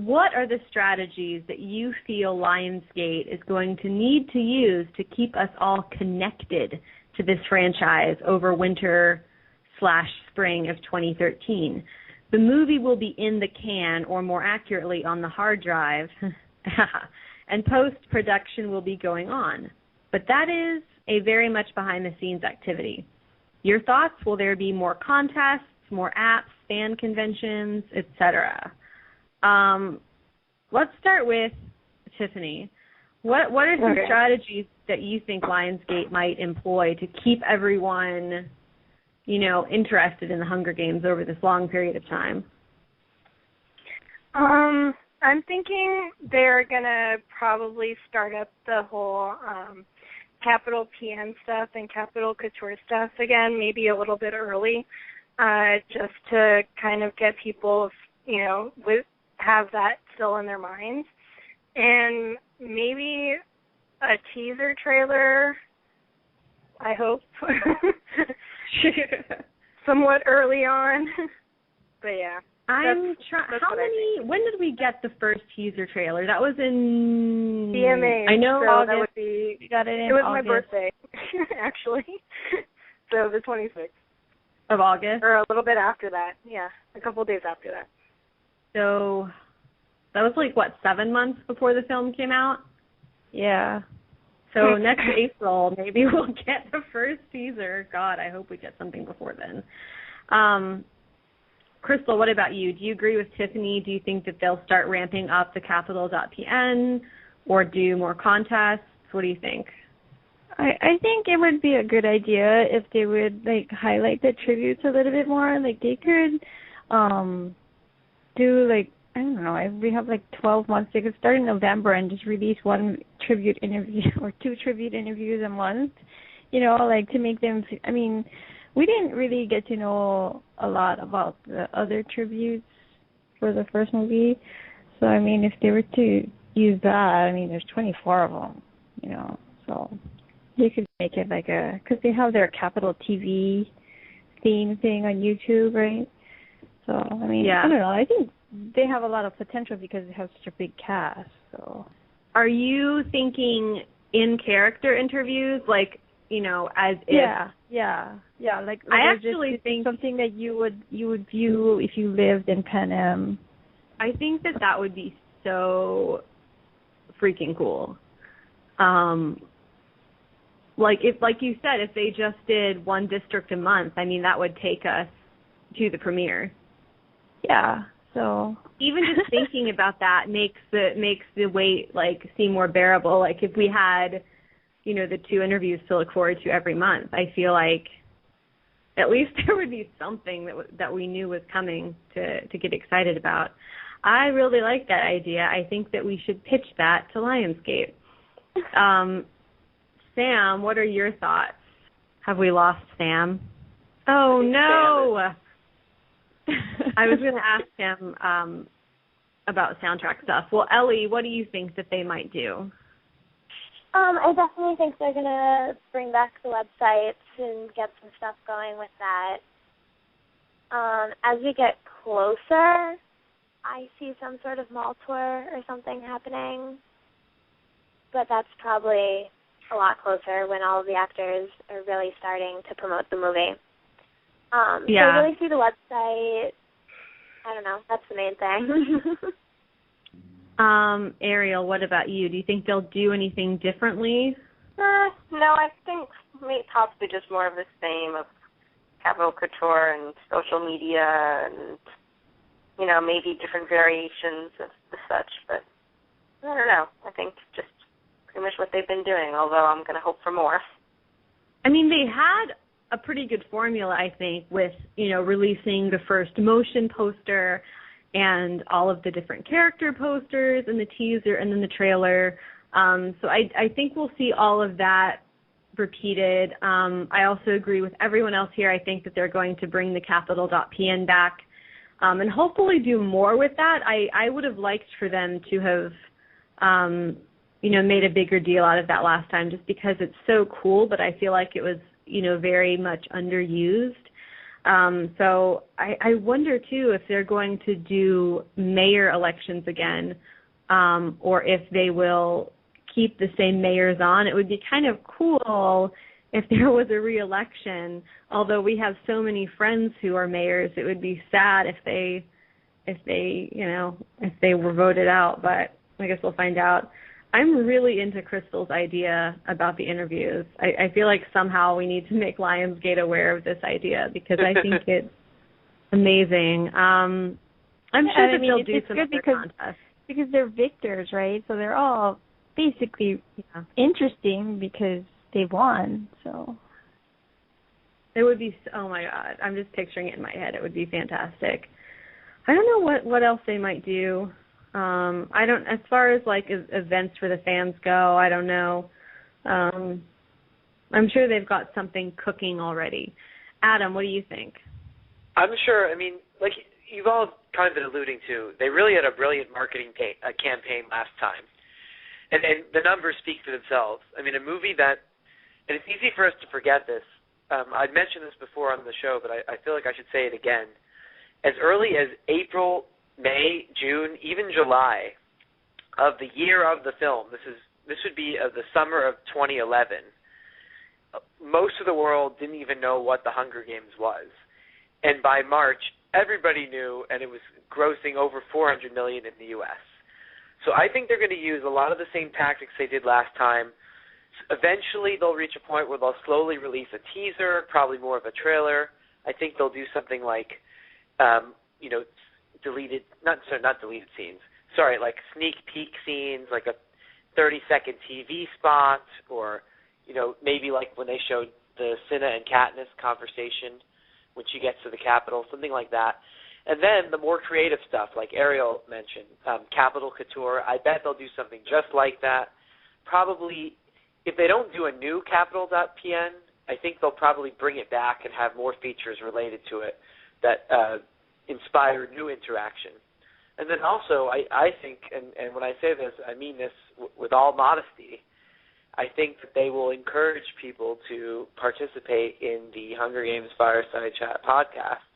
what are the strategies that you feel Lionsgate is going to need to use to keep us all connected to this franchise over winter/spring of 2013? The movie will be in the can, or more accurately, on the hard drive, and post-production will be going on. But that is a very much behind-the-scenes activity. Your thoughts? Will there be more contests, more apps, fan conventions, etc.? Let's start with Tiffany. What are some strategies that you think Lionsgate might employ to keep everyone, interested in the Hunger Games over this long period of time? I'm thinking they're going to probably start up the whole Capitol.pn stuff and Capital Couture stuff again, maybe a little bit early, just to kind of get people, have that still in their minds. And maybe a teaser trailer, I hope, somewhat early on. But yeah. When did we get the first teaser trailer? That was in CMA. I know. So that would be. We got it in It was August. my birthday, actually. So the 26th of August, or a little bit after that. Yeah, a couple of days after that. So that was 7 months before the film came out. Yeah. So next April, maybe we'll get the first teaser. God, I hope we get something before then. Crystal, what about you? Do you agree with Tiffany? Do you think that they'll start ramping up the thecapitol.pn or do more contests? What do you think? I think it would be a good idea if they would highlight the tributes a little bit more. They could do I don't know, if we have 12 months, they could start in November and just release one tribute interview or two tribute interviews a month, to make them, we didn't really get to know a lot about the other tributes for the first movie. So, if they were to use that, there's 24 of them, so they could make it because they have their Capitol TV theme thing on YouTube, right? So, yeah. I don't know. I think they have a lot of potential because they have such a big cast. So, are you thinking in-character interviews, as if? Yeah. I actually think something that you would view if you lived in Pan Am. I think that would be so freaking cool. Like you said, if they just did one district a month, that would take us to the premiere. Yeah. So even just thinking about that makes the wait seem more bearable. If we had, the two interviews to look forward to every month, I feel like at least there would be something that we knew was coming to get excited about. I really like that idea. I think that we should pitch that to Lionsgate. Sam, what are your thoughts? Have we lost Sam? Oh, no. I was going to ask him about soundtrack stuff. Well, Ellie, what do you think that they might do? I definitely think they're going to bring back the websites and get some stuff going with that. As we get closer, I see some sort of mall tour or something happening. But that's probably a lot closer when all of the actors are really starting to promote the movie. Yeah. So really through the website, I don't know, that's the main thing. Ariel, what about you? Do you think they'll do anything differently? No, I think possibly just more of the same of Capital Couture and social media and, maybe different variations of such. But I don't know. I think just pretty much what they've been doing, although I'm going to hope for more. They had a pretty good formula, I think, with, releasing the first motion poster and all of the different character posters and the teaser and then the trailer. So I think we'll see all of that repeated. I also agree with everyone else here. I think that they're going to bring the thecapitol.pn back and hopefully do more with that. I would have liked for them to have, made a bigger deal out of that last time just because it's so cool, but I feel like it was, very much underused. So I wonder, too, if they're going to do mayor elections again, or if they will keep the same mayors on. It would be kind of cool if there was a re-election, although we have so many friends who are mayors. It would be sad if they were voted out, but I guess we'll find out. I'm really into Crystal's idea about the interviews. I feel like somehow we need to make Lionsgate aware of this idea because I think it's amazing. I'm sure that they'll do some other contests. Because they're victors, right? So they're all basically interesting because they won. So it would be, oh my God, I'm just picturing it in my head. It would be fantastic. I don't know what else they might do. I don't, as far as like events for the fans go, I don't know. I'm sure they've got something cooking already. Adam, what do you think? I'm sure. I mean, like you've all kind of been alluding to, they really had a brilliant marketing campaign last time. And the numbers speak for themselves. I mean, a movie that, and it's easy for us to forget this. I'd mentioned this before on the show, but I feel like I should say it again. As early as April, May, June, even July of the year of the film, this would be the summer of 2011, most of the world didn't even know what The Hunger Games was. And by March, everybody knew, and it was grossing over $400 million in the U.S. So I think they're going to use a lot of the same tactics they did last time. Eventually, they'll reach a point where they'll slowly release a teaser, probably more of a trailer. I think they'll do something like, like sneak peek scenes, like a 30-second TV spot, or, maybe like when they showed the Cinna and Katniss conversation when she gets to the Capitol, something like that. And then the more creative stuff, like Ariel mentioned, Capitol Couture, I bet they'll do something just like that. Probably, if they don't do a new thecapitol.pn, I think they'll probably bring it back and have more features related to it that inspire new interaction. And then also, I think, and when I say this, I mean this with all modesty, I think that they will encourage people to participate in the Hunger Games Fireside Chat podcast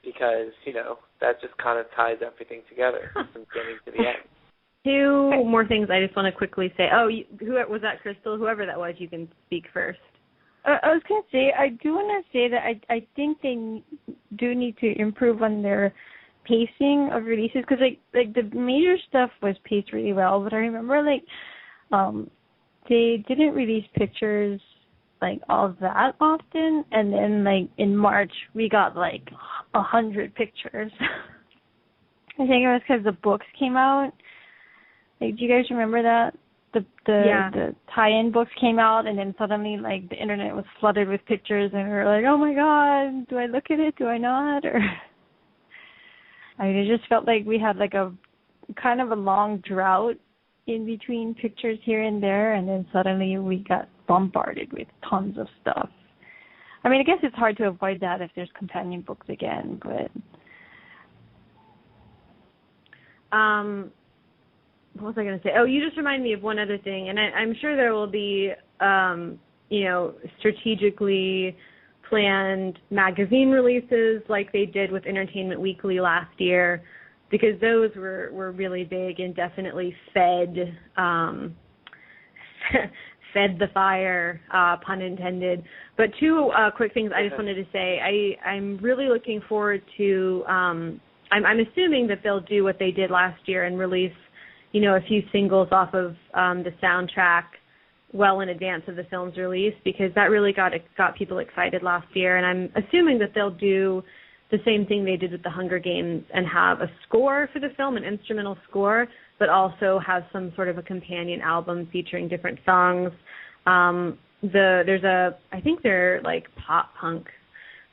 because, that just kind of ties everything together from beginning to the end. Two more things I just want to quickly say. Oh, who was that, Crystal? Whoever that was, you can speak first. I was going to say, I do want to say that I think they do need to improve on their pacing of releases because, like the major stuff was paced really well, but I remember, they didn't release pictures, all that often, and then, in March, we got, 100 pictures. I think it was because the books came out. Do you guys remember that? The tie-in books came out, and then suddenly, the internet was flooded with pictures, and we were like, oh, my God, do I look at it? Do I not? Or it just felt like we had, a kind of a long drought in between pictures here and there, and then suddenly we got bombarded with tons of stuff. I mean, I guess it's hard to avoid that if there's companion books again, but... What was I going to say? Oh, you just reminded me of one other thing, and I'm sure there will be, strategically planned magazine releases like they did with Entertainment Weekly last year, because those were really big and definitely fed the fire, pun intended. But two quick things I just wanted to say. I'm really looking forward to, I'm assuming that they'll do what they did last year and release, a few singles off of the soundtrack well in advance of the film's release, because that really got people excited last year. And I'm assuming that they'll do the same thing they did with the Hunger Games and have a score for the film, an instrumental score, but also have some sort of a companion album featuring different songs. I think they're pop punk,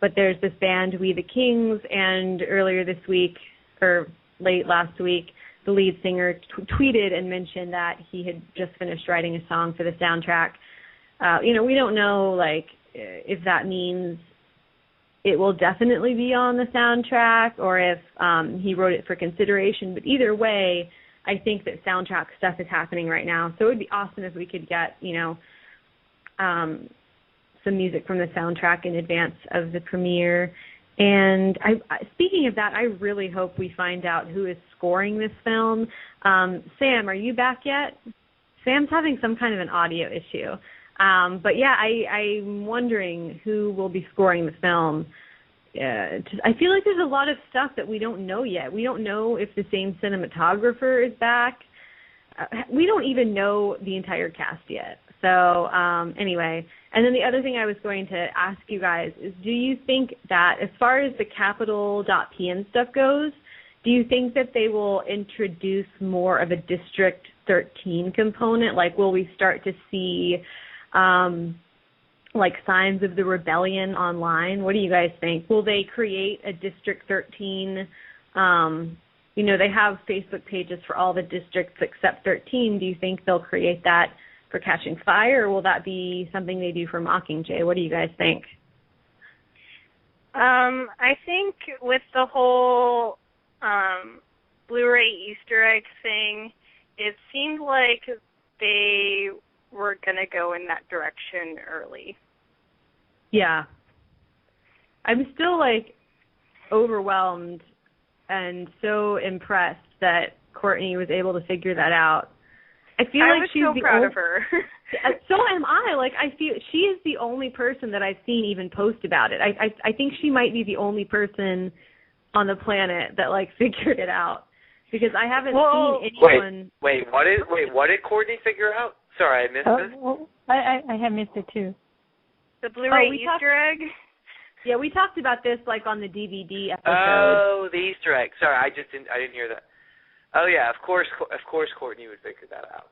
but there's this band, We the Kings, and earlier this week, or late last week, the lead singer tweeted and mentioned that he had just finished writing a song for the soundtrack. We don't know, if that means it will definitely be on the soundtrack or if he wrote it for consideration. But either way, I think that soundtrack stuff is happening right now. So it would be awesome if we could get, some music from the soundtrack in advance of the premiere. And speaking of that, I really hope we find out who is scoring this film. Sam, are you back yet? Sam's having some kind of an audio issue. But yeah, I'm wondering who will be scoring the film. I feel like there's a lot of stuff that we don't know yet. We don't know if the same cinematographer is back. We don't even know the entire cast yet. So anyway, and then the other thing I was going to ask you guys is, do you think that as far as the thecapitol.pn stuff goes, do you think that they will introduce more of a District 13 component? Like, will we start to see like signs of the rebellion online? What do you guys think? Will they create a District 13? They have Facebook pages for all the districts except 13. Do you think they'll create that for Catching Fire, or will that be something they do for Mockingjay? What do you guys think? I think with the whole Blu-ray Easter egg thing, it seemed like they were going to go in that direction early. Yeah. I'm still, overwhelmed and so impressed that Courtney was able to figure that out. I feel like she's so proud of her. So am I. I feel she is the only person that I've seen even post about it. I think she might be the only person on the planet that figured it out, because I haven't seen anyone. Wait, what did Courtney figure out? Sorry, I missed this. Well, I have missed it too. The Blu-ray Easter egg? Yeah, we talked about this on the DVD episode. Oh, the Easter egg. Sorry, I didn't hear that. Oh yeah, of course Courtney would figure that out.